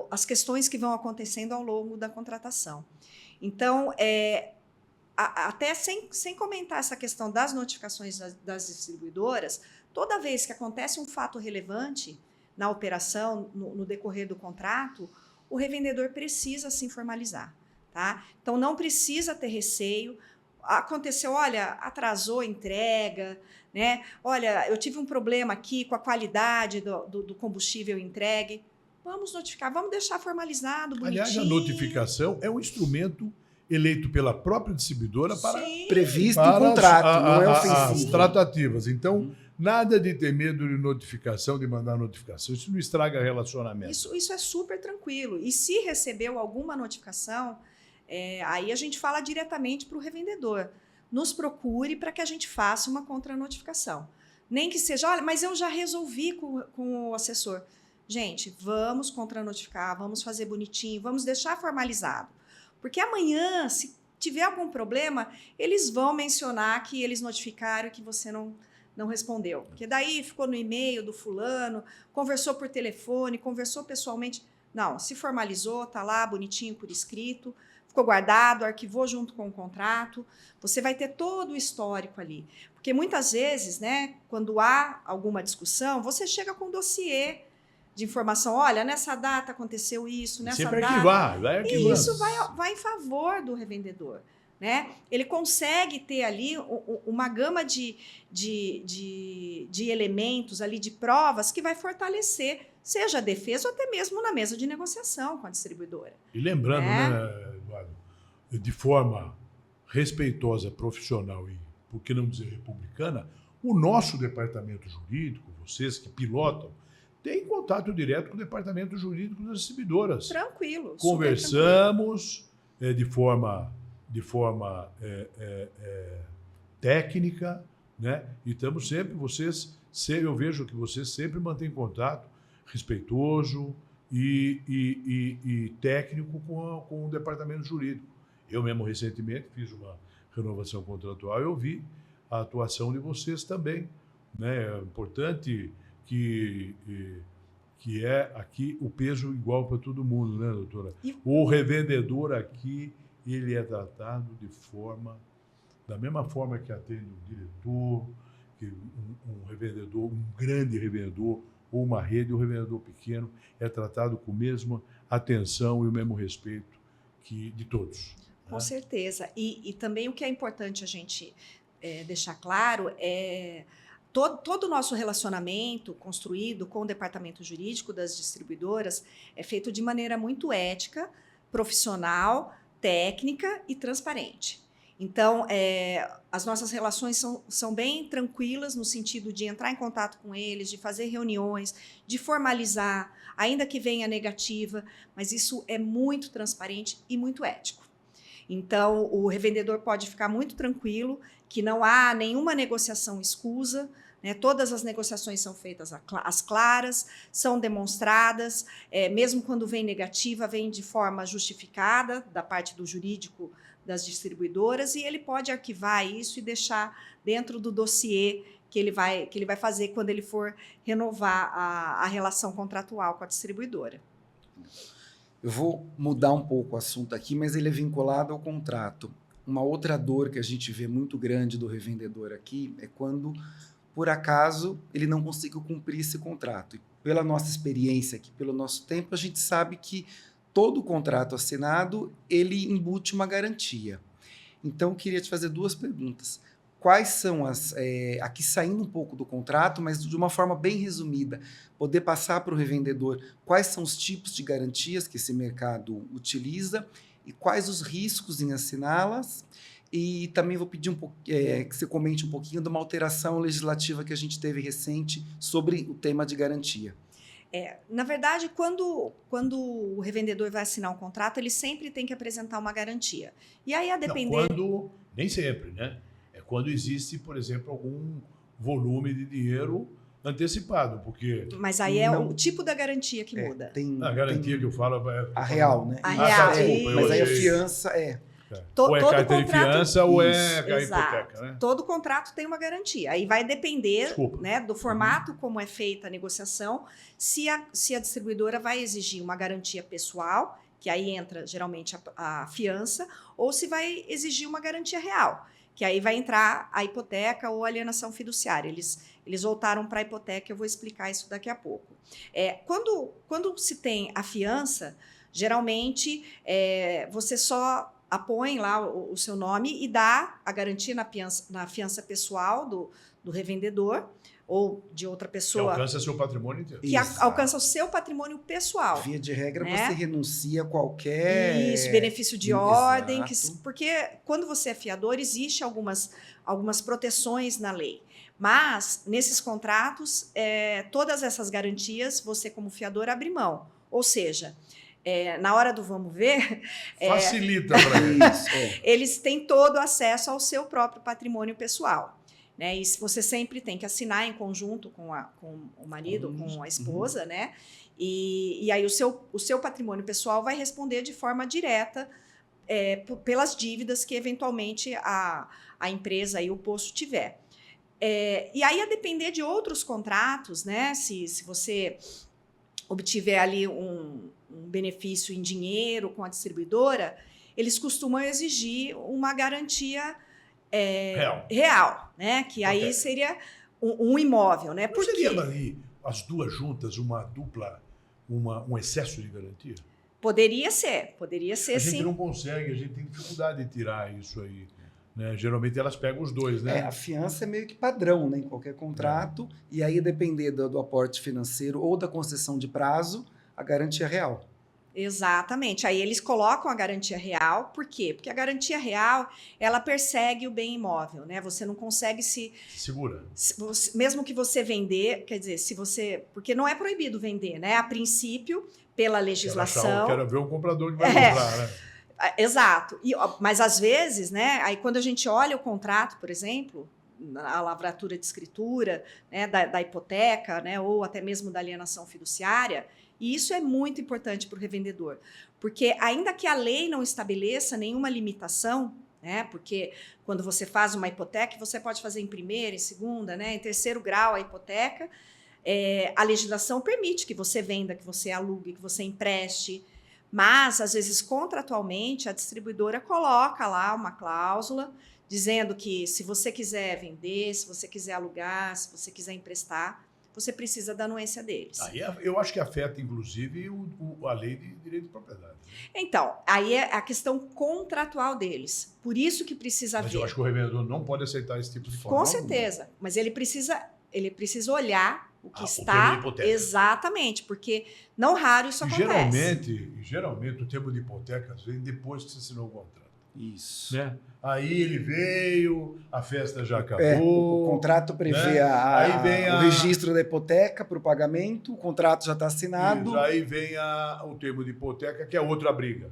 as questões que vão acontecendo ao longo da contratação. Então, até sem comentar essa questão das notificações das distribuidoras, toda vez que acontece um fato relevante na operação, no decorrer do contrato, o revendedor precisa se formalizar. Tá? Então, não precisa ter receio. Aconteceu, olha, atrasou a entrega, né? Olha, eu tive um problema aqui com a qualidade do combustível entregue. Vamos notificar, vamos deixar formalizado, bonitinho. Aliás, a notificação é um instrumento eleito pela própria distribuidora para previsto em contrato, não é ofensivo. As tratativas. Então, nada de ter medo de notificação, de mandar notificação. Isso não estraga relacionamento. Isso é super tranquilo. E se recebeu alguma notificação, aí a gente fala diretamente para o revendedor. Nos procure para que a gente faça uma contranotificação. Nem que seja, olha, mas eu já resolvi com o assessor. Gente, vamos contranotificar, vamos fazer bonitinho, vamos deixar formalizado. Porque amanhã, se tiver algum problema, eles vão mencionar que eles notificaram que você não respondeu. Porque daí ficou no e-mail do fulano, conversou por telefone, conversou pessoalmente. Não, se formalizou, está lá bonitinho por escrito, ficou guardado, arquivou junto com o contrato. Você vai ter todo o histórico ali. Porque muitas vezes, né, quando há alguma discussão, você chega com um dossiê de informação, olha, nessa data aconteceu isso, nessa sempre data... vai arquivando. E isso vai em favor do revendedor. Né? Ele consegue ter ali uma gama de elementos, ali, de provas que vai fortalecer, seja a defesa ou até mesmo na mesa de negociação com a distribuidora. E lembrando, né, Eduardo, de forma respeitosa, profissional e, por que não dizer, republicana, o nosso departamento jurídico, vocês que pilotam, tem contato direto com o departamento jurídico das distribuidoras. Tranquilo. Conversamos de forma técnica, né? E estamos sempre, eu vejo que vocês sempre mantêm contato respeitoso e técnico com o departamento jurídico. Eu mesmo recentemente fiz uma renovação contratual e eu vi a atuação de vocês também, né? É importante que é aqui o peso igual para todo mundo, né, doutora? O revendedor aqui, ele é tratado da mesma forma que atende um diretor, que um revendedor, um grande revendedor, ou uma rede, um revendedor pequeno, é tratado com a mesma atenção e o mesmo respeito de todos. Com certeza. E também o que é importante a gente deixar claro é todo o nosso relacionamento construído com o departamento jurídico das distribuidoras é feito de maneira muito ética, profissional, técnica e transparente. Então, as nossas relações são bem tranquilas no sentido de entrar em contato com eles, de fazer reuniões, de formalizar, ainda que venha negativa, mas isso é muito transparente e muito ético. Então, o revendedor pode ficar muito tranquilo que não há nenhuma negociação escusa, né? Todas as negociações são feitas às claras, são demonstradas, mesmo quando vem negativa, vem de forma justificada da parte do jurídico das distribuidoras, e ele pode arquivar isso e deixar dentro do dossiê que ele vai fazer quando ele for renovar a relação contratual com a distribuidora. Eu vou mudar um pouco o assunto aqui, mas ele é vinculado ao contrato. Uma outra dor que a gente vê muito grande do revendedor aqui é quando, por acaso, ele não conseguiu cumprir esse contrato. E pela nossa experiência aqui, pelo nosso tempo, a gente sabe que todo contrato assinado, ele embute uma garantia. Então, eu queria te fazer duas perguntas. quais são aqui saindo um pouco do contrato, mas de uma forma bem resumida, poder passar para o revendedor quais são os tipos de garantias que esse mercado utiliza e quais os riscos em assiná-las. E também vou pedir que você comente um pouquinho de uma alteração legislativa que a gente teve recente sobre o tema de garantia. Na verdade, quando o revendedor vai assinar um contrato, ele sempre tem que apresentar uma garantia. E aí, a depender... Nem sempre, né? É quando existe, por exemplo, algum volume de dinheiro antecipado, porque... Mas aí é o tipo da garantia que muda. A garantia que eu falo... A real, né? A real, mas aí a fiança ou é carta de fiança ou é a exato. hipoteca, né? Todo contrato tem uma garantia. Aí vai depender, né, do formato como é feita a negociação, se a distribuidora vai exigir uma garantia pessoal, que aí entra geralmente a fiança, ou se vai exigir uma garantia real, que aí vai entrar a hipoteca ou a alienação fiduciária. Eles voltaram para a hipoteca, eu vou explicar isso daqui a pouco. Quando se tem a fiança, geralmente você só apõe lá o seu nome e dá a garantia na fiança pessoal do revendedor ou de outra pessoa. Que alcança seu patrimônio inteiro. Que alcança o seu patrimônio pessoal. Via de regra, né? Você renuncia a qualquer... Isso, benefício de Exato. ordem. Porque quando você é fiador, existe algumas proteções na lei. Mas, nesses contratos, todas essas garantias, você como fiador abre mão. Ou seja... na hora do vamos ver... Facilita para eles. Eles têm todo acesso ao seu próprio patrimônio pessoal. Né? E você sempre tem que assinar em conjunto com o marido, com a esposa, né? E aí o seu patrimônio pessoal vai responder de forma direta pelas dívidas que eventualmente a empresa e o posto tiver. E aí, a depender de outros contratos, né? Se você obtiver ali um benefício em dinheiro com a distribuidora, eles costumam exigir uma garantia real, né? Que aí seria um imóvel, né? Não seria ali as duas juntas, uma dupla, um excesso de garantia? Poderia ser sim. A gente não consegue, a gente tem dificuldade de tirar isso aí. Né? Geralmente elas pegam os dois, né? A fiança é meio que padrão, né? Em qualquer contrato. E aí, depender do aporte financeiro ou da concessão de prazo, a garantia real. Exatamente. Aí eles colocam a garantia real. Por quê? Porque a garantia real, ela persegue o bem imóvel, né? Você não consegue segura. Mesmo que você vender, quer dizer, porque não é proibido vender, né? A princípio, pela legislação... Quero ver o comprador que vai comprar, né? Exato. Mas às vezes, né? Aí quando a gente olha o contrato, por exemplo, a lavratura de escritura, né, da hipoteca, né, ou até mesmo da alienação fiduciária, e isso é muito importante para o revendedor, porque ainda que a lei não estabeleça nenhuma limitação, né, porque quando você faz uma hipoteca, você pode fazer em primeira, em segunda, né, em terceiro grau a hipoteca, a legislação permite que você venda, que você alugue, que você empreste, mas, às vezes, contratualmente, a distribuidora coloca lá uma cláusula dizendo que se você quiser vender, se você quiser alugar, se você quiser emprestar, você precisa da anuência deles. Aí eu acho que afeta, inclusive, a lei de direito de propriedade. Então, aí é a questão contratual deles. Por isso que precisa Mas ver. eu acho que o revendedor não pode aceitar esse tipo de forma. Com certeza. Mas ele precisa olhar o que o está... termo de hipoteca. Exatamente, porque não raro isso acontece. Geralmente, o termo de hipoteca vem depois que você assinou o contrato. Isso. Né? Aí ele veio, a festa já acabou. O contrato prevê né? o registro da hipoteca para o pagamento, o contrato já está assinado. Isso, aí vem o termo de hipoteca, que é outra briga.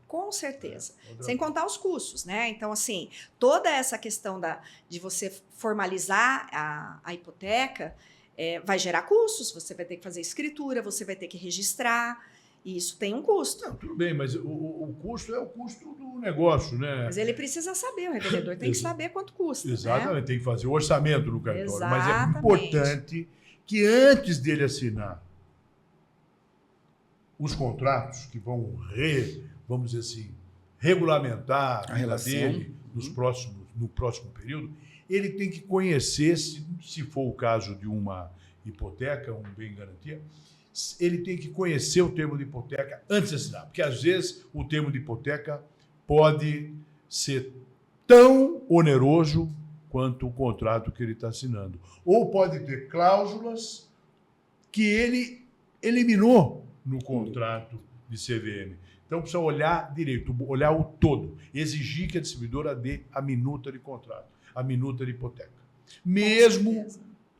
Com certeza. Sem contar os custos, né? Então, assim, toda essa questão de você formalizar a hipoteca vai gerar custos. Você vai ter que fazer escritura, você vai ter que registrar. E isso tem um custo. Não, tudo bem, mas o custo é o custo do negócio, né? Mas ele precisa saber, o revendedor tem que saber quanto custa. Exatamente, né? Tem que fazer o orçamento no cartório. Exatamente. Mas é importante que antes dele assinar os contratos que vão vamos dizer assim, regulamentar a vida dele no próximo período, ele tem que conhecer, se for o caso de uma hipoteca, um bem garantia, ele tem que conhecer o termo de hipoteca antes de assinar, porque às vezes o termo de hipoteca pode ser tão oneroso quanto o contrato que ele está assinando. Ou pode ter cláusulas que ele eliminou no contrato de CVM. Então, precisa olhar direito, olhar o todo. Exigir que a distribuidora dê a minuta de contrato, a minuta de hipoteca. Mesmo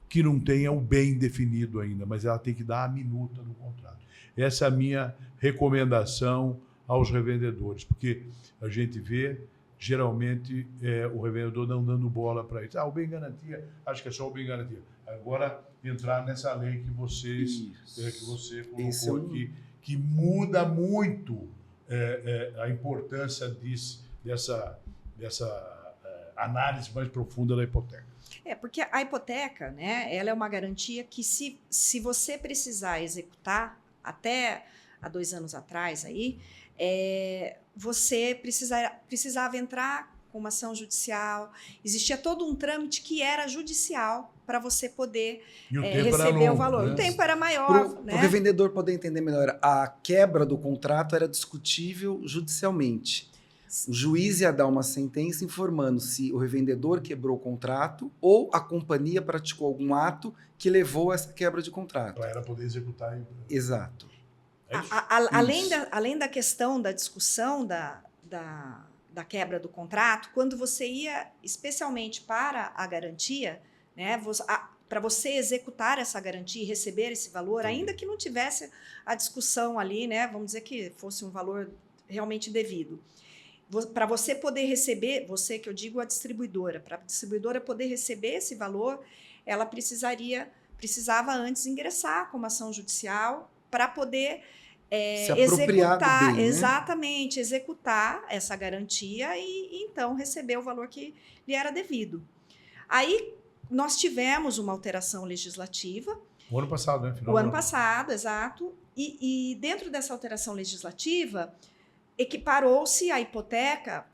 que não tenha o bem definido ainda, mas ela tem que dar a minuta do contrato. Essa é a minha recomendação aos revendedores, porque a gente vê, geralmente, o revendedor não dando bola para isso. O bem garantia, acho que é só o bem garantia. Agora, entrar nessa lei que você colocou aqui, que muda muito a importância dessa análise mais profunda da hipoteca. Porque a hipoteca, né, ela é uma garantia que se você precisar executar, até há 2 anos atrás, aí, você precisava entrar com uma ação judicial, existia todo um trâmite que era judicial para você poder receber o valor. Né? O tempo era maior. Para o revendedor poder entender melhor, a quebra do contrato era discutível judicialmente. O juiz ia dar uma sentença informando se o revendedor quebrou o contrato ou a companhia praticou algum ato que levou a essa quebra de contrato. Para ela poder executar. Exato. Além da questão da discussão da quebra do contrato, quando você ia especialmente para a garantia, né, para você executar essa garantia e receber esse valor, ainda que não tivesse a discussão ali, né, vamos dizer que fosse um valor realmente devido. Para você poder receber, você que eu digo a distribuidora, para a distribuidora poder receber esse valor, ela precisava antes ingressar com uma ação judicial para poder executar, bem, né? Exatamente, executar essa garantia e então receber o valor que lhe era devido. Aí nós tivemos uma alteração legislativa. O ano passado, né? O ano passado, exato. E dentro dessa alteração legislativa, equiparou-se a hipoteca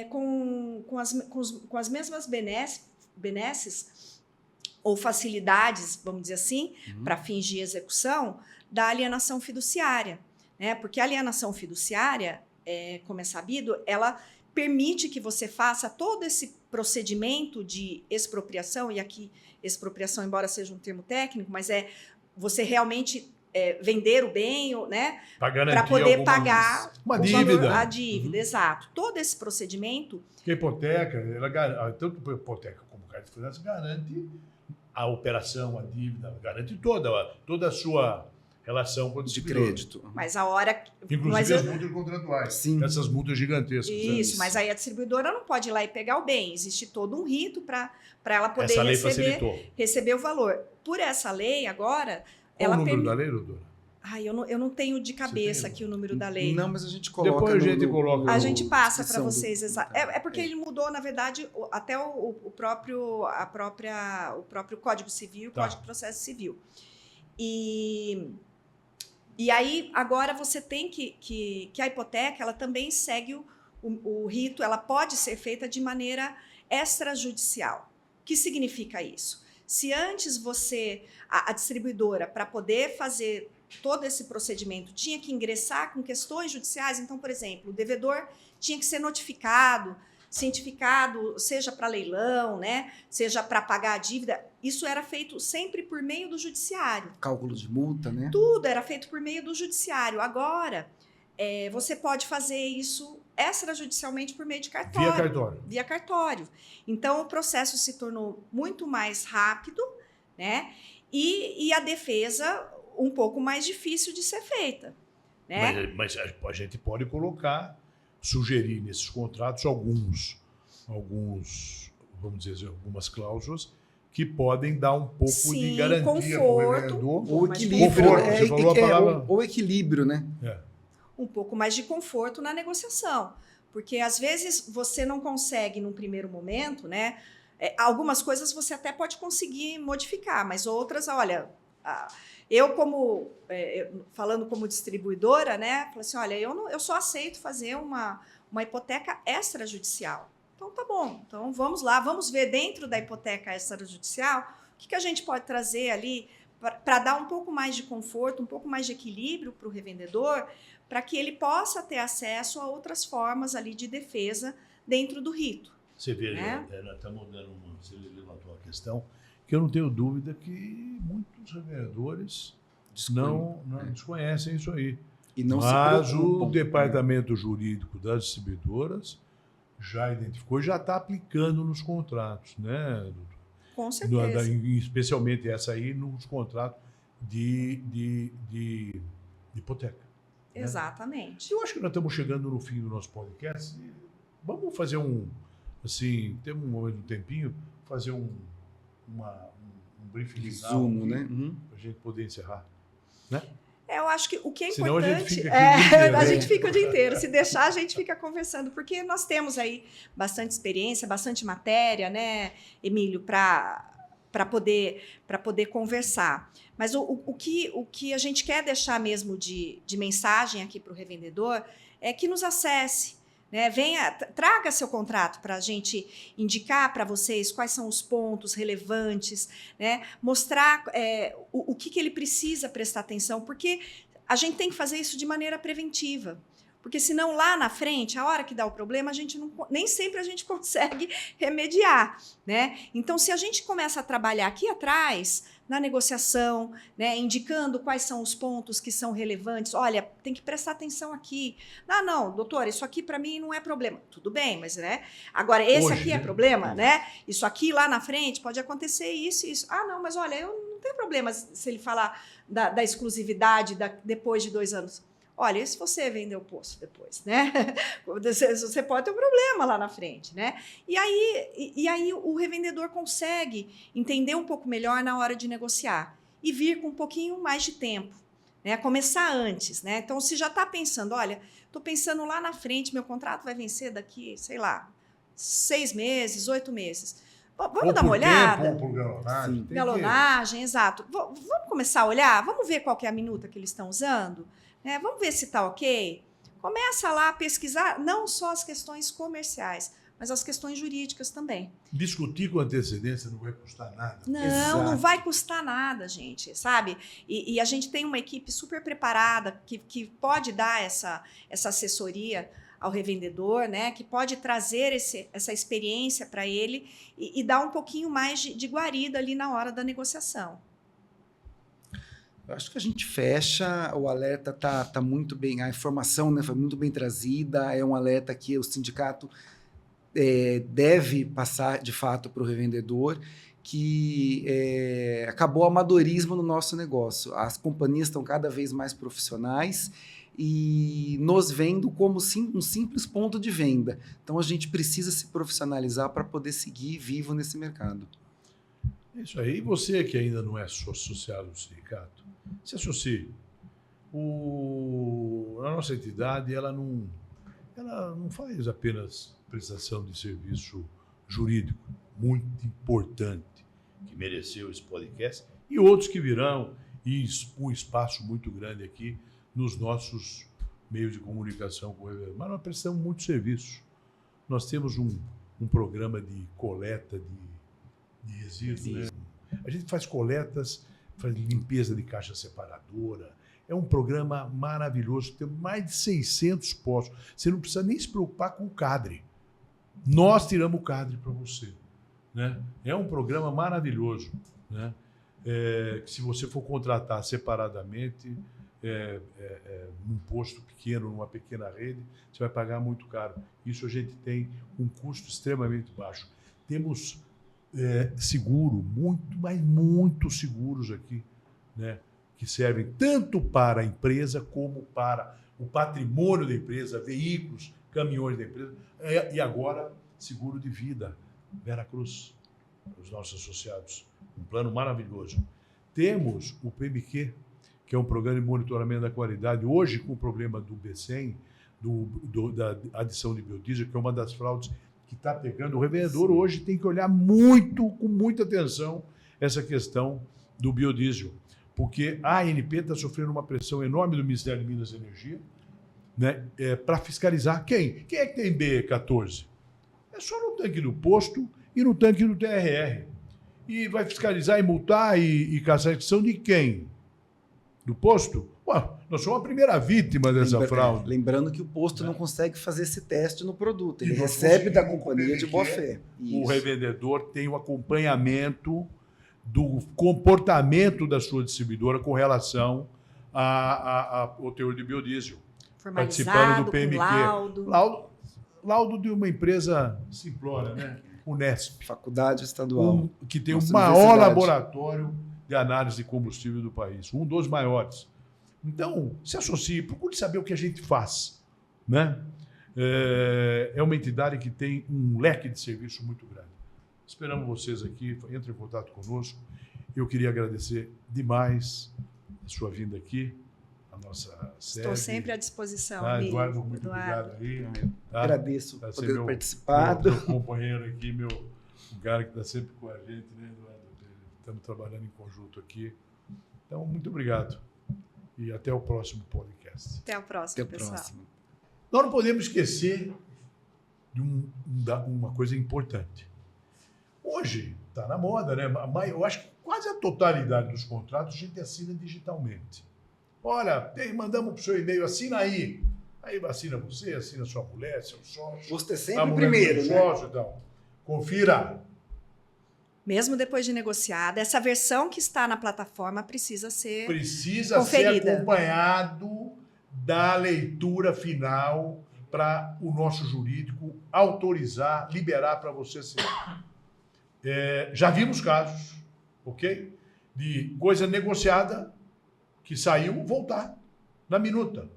com as mesmas benesses ou facilidades, vamos dizer assim, para fins de execução da alienação fiduciária. Né? Porque a alienação fiduciária, como é sabido, ela permite que você faça todo esse procedimento de expropriação, e aqui expropriação, embora seja um termo técnico, mas você realmente vender o bem, né, para poder pagar uma dívida. A dívida, exato. Todo esse procedimento... Porque a hipoteca, tanto a hipoteca como o cartão de finanças garante a operação, a dívida, garante toda a sua relação com o de crédito. Mas a hora... Inclusive as multas contratuais. Sim. Essas multas gigantescas. Isso, mas aí a distribuidora não pode ir lá e pegar o bem. Existe todo um rito para ela poder receber o valor. Por essa lei, agora... Qual o número da lei, doutora? Eu não tenho de cabeça aqui o número da lei. Não, mas a gente coloca. Depois a gente coloca. A gente passa para vocês. Porque ele mudou, na verdade, até o próprio Código Civil, o Código de Processo Civil. E aí, agora você tem que a hipoteca, ela também segue o rito, ela pode ser feita de maneira extrajudicial. O que significa isso? Se antes a distribuidora, para poder fazer todo esse procedimento, tinha que ingressar com questões judiciais, então, por exemplo, o devedor tinha que ser notificado, cientificado, seja para leilão, né, seja para pagar a dívida, isso era feito sempre por meio do judiciário. Cálculo de multa, né? Tudo era feito por meio do judiciário. Agora, você pode fazer isso extrajudicialmente por meio de cartório. Via cartório. Então, o processo se tornou muito mais rápido, né? E a defesa um pouco mais difícil de ser feita. Né? Mas a gente pode sugerir nesses contratos alguns, vamos dizer, algumas cláusulas que podem dar um pouco de garantia para o revendedor. Ou equilíbrio. Você falou a palavra... Ou equilíbrio, né? Um pouco mais de conforto na negociação. Porque, às vezes, você não consegue, num primeiro momento, né? Algumas coisas você até pode conseguir modificar, mas outras, olha, eu falando como distribuidora, né? Falei assim, olha, eu só aceito fazer uma hipoteca extrajudicial. Então, tá bom. Então, vamos lá, vamos ver dentro da hipoteca extrajudicial o que a gente pode trazer ali para dar um pouco mais de conforto, um pouco mais de equilíbrio para o revendedor, para que ele possa ter acesso a outras formas ali de defesa dentro do rito. Você veja, né? nós estamos dando você levantou a questão, que eu não tenho dúvida que muitos revendedores não desconhecem isso aí. E não Mas se o preocupam. departamento jurídico das distribuidoras já identificou e já está aplicando nos contratos, né, doutor? Com certeza. Especialmente essa aí nos contratos de hipoteca. Né? Exatamente. Eu acho que nós estamos chegando no fim do nosso podcast. Vamos fazer assim, temos um tempinho, fazer um briefing Resumo, né? para a gente poder encerrar. Né? Eu acho que o que é Senão importante a gente fica aqui o dia inteiro, a gente fica o dia inteiro. Se deixar, a gente fica conversando, porque nós temos aí bastante experiência, bastante matéria, né, Emílio, para poder conversar. Mas o que a gente quer deixar mesmo de mensagem aqui para o revendedor é que nos acesse. Né, traga seu contrato para a gente indicar para vocês quais são os pontos relevantes, né, mostrar o que ele precisa prestar atenção, porque a gente tem que fazer isso de maneira preventiva. Porque senão lá na frente, a hora que dá o problema, nem sempre a gente consegue remediar. Né? Então, se a gente começa a trabalhar aqui atrás, na negociação, né, indicando quais são os pontos que são relevantes, olha, tem que prestar atenção aqui. Não, doutor, isso aqui para mim não é problema. Tudo bem, mas né? Agora, esse aqui é problema, né? Isso aqui lá na frente pode acontecer isso e isso. Não, mas olha, eu não tenho problema se ele falar da exclusividade depois de 2 anos. Olha, e se você vender o posto depois, né? Você pode ter um problema lá na frente, né? E aí o revendedor consegue entender um pouco melhor na hora de negociar e vir com um pouquinho mais de tempo, né? Começar antes, né? Então, se já está pensando, olha, estou pensando lá na frente, meu contrato vai vencer daqui, sei lá, 6 meses, 8 meses. Vamos dar uma olhada? Ou por galonagem. Galonagem, exato. Vamos começar a olhar? Vamos ver qual que é a minuta que eles estão usando? Vamos ver se está ok? Começa lá a pesquisar não só as questões comerciais, mas as questões jurídicas também. Discutir com antecedência não vai custar nada. Não vai custar nada, gente, sabe? E a gente tem uma equipe super preparada que pode dar essa assessoria ao revendedor, né? Que pode trazer essa experiência para ele e dar um pouquinho mais de guarida ali na hora da negociação. Eu acho que a gente fecha, o alerta tá muito bem, a informação, né, foi muito bem trazida, é um alerta que o sindicato deve passar, de fato, para o revendedor, que acabou o amadorismo no nosso negócio. As companhias estão cada vez mais profissionais e nos vendo como um simples ponto de venda. Então, a gente precisa se profissionalizar para poder seguir vivo nesse mercado. Isso aí. E você que ainda não é associado ao sindicato, se associe. A nossa entidade ela não faz apenas prestação de serviço jurídico, muito importante, que mereceu esse podcast, e outros que virão, e um espaço muito grande aqui nos nossos meios de comunicação com o revendedor. Mas nós prestamos muito serviço. Nós temos um programa de coleta de resíduos. Né? A gente faz coletas, faz limpeza de caixa separadora. É um programa maravilhoso. Tem mais de 600 postos. Você não precisa nem se preocupar com o cadre. Nós tiramos o cadre para você. Né? É um programa maravilhoso. Né? Que se você for contratar separadamente, num posto pequeno, numa pequena rede, você vai pagar muito caro. Isso a gente tem um custo extremamente baixo. Temos seguro, muitos seguros aqui, né, que servem tanto para a empresa como para o patrimônio da empresa, veículos, caminhões da empresa, e agora seguro de vida, Veracruz, os nossos associados, um plano maravilhoso. Temos o PMQ, que é um programa de monitoramento da qualidade, hoje com o problema do B100, da adição de biodiesel, que é uma das fraudes que está pegando. O revendedor hoje tem que olhar com muita atenção, essa questão do biodiesel, porque a ANP está sofrendo uma pressão enorme do Ministério de Minas e Energia, né, para fiscalizar quem? Quem é que tem B14? É só no tanque do posto e no tanque do TRR. E vai fiscalizar e multar e caçar a extinção de quem? Do posto Pô, nós somos a primeira vítima dessa fraude. Lembrando que o posto não consegue fazer esse teste no produto. Ele E nós recebe da conseguimos companhia de boa prometer fé. O Isso. revendedor tem o acompanhamento do comportamento da sua distribuidora com relação ao teor de biodiesel. Participando Formalizado, do com PMQ. laudo. Laudo de uma empresa simplória, né? Unesp. Faculdade estadual. Que tem Nossa o maior universidade. laboratório de análise de combustível do país. Um dos maiores. Então, se associe, procure saber o que a gente faz. Né? É uma entidade que tem um leque de serviço muito grande. Esperamos vocês aqui, entrem em contato conosco. Eu queria agradecer demais a sua vinda aqui, a nossa sede. Estou sempre à disposição, Tá, amigo. Eduardo, muito obrigado aí. Tá? Agradeço Tá por ser ter participado. Meu companheiro aqui, o cara que está sempre com a gente, né, Eduardo? Estamos trabalhando em conjunto aqui. Então, muito obrigado. E até o próximo podcast. Até o próximo, Até o pessoal. próximo. Nós não podemos esquecer de uma coisa importante. Hoje está na moda, né? Eu acho que quase a totalidade dos contratos a gente assina digitalmente. Olha, mandamos para o seu e-mail, assina aí. Aí assina você, assina sua mulher, seu sócio. Você é a sempre mulher primeiro, do né? sócio, então. Confira. Mesmo depois de negociada, essa versão que está na plataforma precisa ser Precisa conferida. ser acompanhado da leitura final para o nosso jurídico autorizar, liberar para você assinar. Já vimos casos, ok? De coisa negociada que saiu voltar na minuta.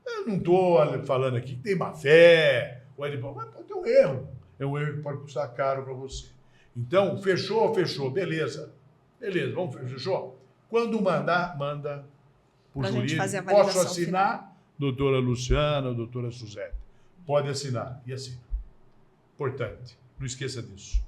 Eu não estou falando aqui que tem má fé, mas pode ter um erro. É um erro que pode custar caro para você. Então, fechou, beleza. Beleza, fechou? Quando mandar, manda por Pra gente jurídico. fazer a Posso validação assinar? Doutora Luciana, doutora Suzete. Pode assinar. E assina. Importante. Não esqueça disso.